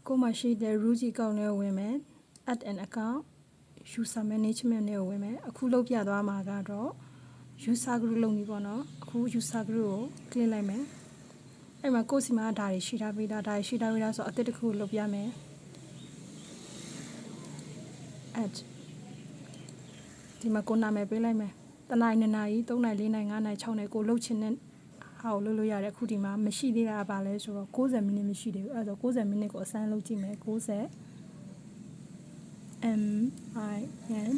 ကိုမရှိတဲ့ root ကြီးကောင်းနဲ့ဝင်မယ် add an account user management နဲ့ဝင်မယ်အခုလုပ်ပြသွားမှာကတော့ user group လုပ်ပြီပေါ့နော်အခု user group ကို click လိုက်မယ်အဲ့မှာကိုယ့်စီမှာဒါတွေရှိထားပြီးသားဆိုအသစ်တစ်ခုလုပ်ပြမယ် add ဒီမှာကိုနာမည်ပေးလိုက်မယ်တနိုင်2နိုင်3နိုင်4နိုင်5နိုင်6နိုင်ကိုလှုပ်ချင်တဲ့ဟာကိုလုပ်လို့ရတယ်အခုဒီမှာမရှိသေးတာပါလဲဆိုတော့60မိနစ်မရှိသေးဘူးအဲ့ဒါဆို60မိနစ်ကိုအစမ်းလုပ်ကြည့်မယ်60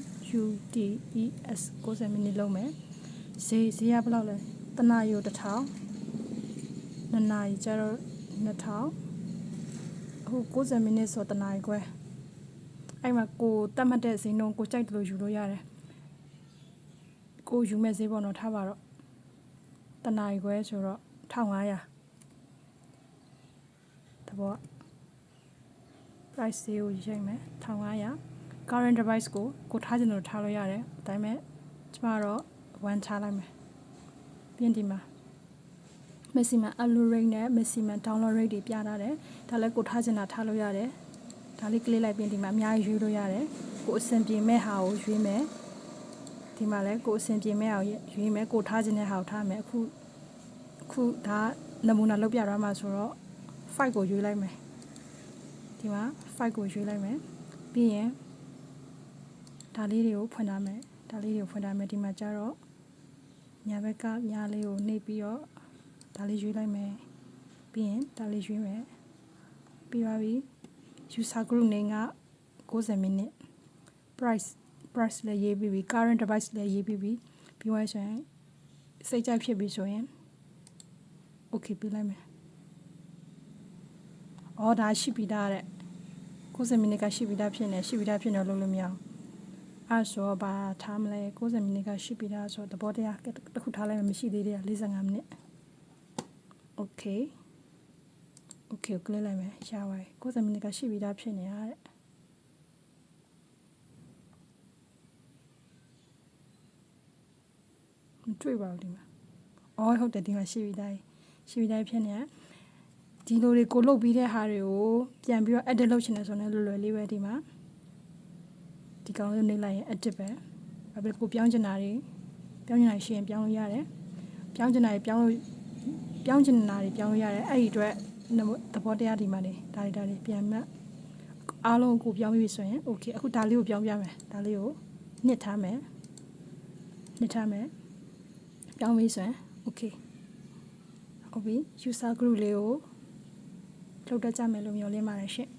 MINUTES 60မိနစ်လုံးမယ်ဈေးရဘယ်လောက်လဲတနာရီကို1000 2နာရီကျတော့2000အခု60မိနစ်ဆိုတနာရီခွဲအဲ့မှာကိုတတ်မှတ်တဲ့ဈေးနှုန်းကိုကြိုက်တယ်လို့ယူလို့ရတယ်ကိုယူမဲ့ဈေးပေါ့နော်ထားပါတော့တနာရီခွဲဆိုတော့1500တဘော price ဈေးကိုရိုက်မယ်1500 current device ကိုထားချင်လို့ထားလို့ရတယ်အတိုင်းမဲ့ကျမတော့1ထားလိုက်မယ်ပြင်ဒီမှာ maximum upload rate နဲ့ maximum download rate တွေပြထားတယ်ဒါလည်းကိုထားချင်တာထားလို့ရတယ်ဒါလေး click လိုက်ပြင်ဒီမှာအများကြီးရွေးလို့ရတယ်ကိုအဆင်ပြေမဲ့ဟာကိုရွေးမယ်ဒီမှာလည်းကိုအဆင်ပြေမဲ့ဟာကိုရွေးမယ်ကိုထားချင်တဲ့ဟာကိုထားမယ်အခုဒါနမူနာလုပ်ပြသွားမှာဆိုတော့ file ကိုရွေးလိုက်မယ်ဒီမှာ file ကိုရွေးလိုက်မယ်ပြီးရင်ဒါလေးတွေကိုဖွင့်ထားမယ်ဒီမှာကျတော့ညာဘက်ကညာလေးကိုနှိပ်ပြီးတော့ဒါလေးရွေးလိုက်မယ်ပြီးရင်ဒါလေးရွေးမယ်ပြီးပါပြီ user group name က60မိနစ် price လည်းရေးပြီးပြီ current device လည်းရေးပြီးပြီပြီးသွားဆိုရင်စိတ်ကြိုက်ဖြစ်ပြီဆိုရင် okay ပြလိုက်မယ်အော်ဒါရှိပြီးသားတဲ့60မိနစ်ကရှိပြီးသားဖြစ်နေတော့လုပ်လို့မရအောင်အဲ့ဆိုဘာထားမလဲ60မိနစ်ကရှိပြီးသားဆိုတော့သဘောတရားတစ်ခုထားလိုက်မှမရှိသေးတယ်45မိနစ် okay ကိုကလစ်လိုက်မယ်ရပါတယ်60မိနစ်ကရှိပြီးသားဖြစ်နေတာတဲ့မတွေ့ပါဘူးဒီမှာအော်ဟုတ်တယ်ဒီမှာရှိပြီးသားဖြစ်နေဒီလိုတွေကိုလုတ်ပြီးတဲ့ဟာတွေကိုပြန်ပြီးတော့ edit လုပ်ချင်တယ်ဆိုရင်လွယ်လေးပဲဒီမှာဒီကောင်လေးနှိပ်လိုက်ရင် edit ပဲဘာဖြစ်ကိုပြောင်းချင်တာရှိရင်ပြောင်းလို့ရတယ်ပြောင်းချင်တာတွေပြောင်းလို့ရတယ်အဲ့ဒီအတွက်သဘောတရားဒီမှာနေဒါတွေပြန်မှအားလုံးကိုပြောင်းပြီးဆိုရင် okay အခုဒါလေးကိုပြောင်းပြမယ်ဒါလေးကိုနှစ်ထားမယ်ပြောင်းပြီးဆိုရင် okay ဟုတ်ပြီ user group လေးကိုထုတ်တတ်ကြမယ်လို့မျှော်လင့်ပါတယ်ရှင့်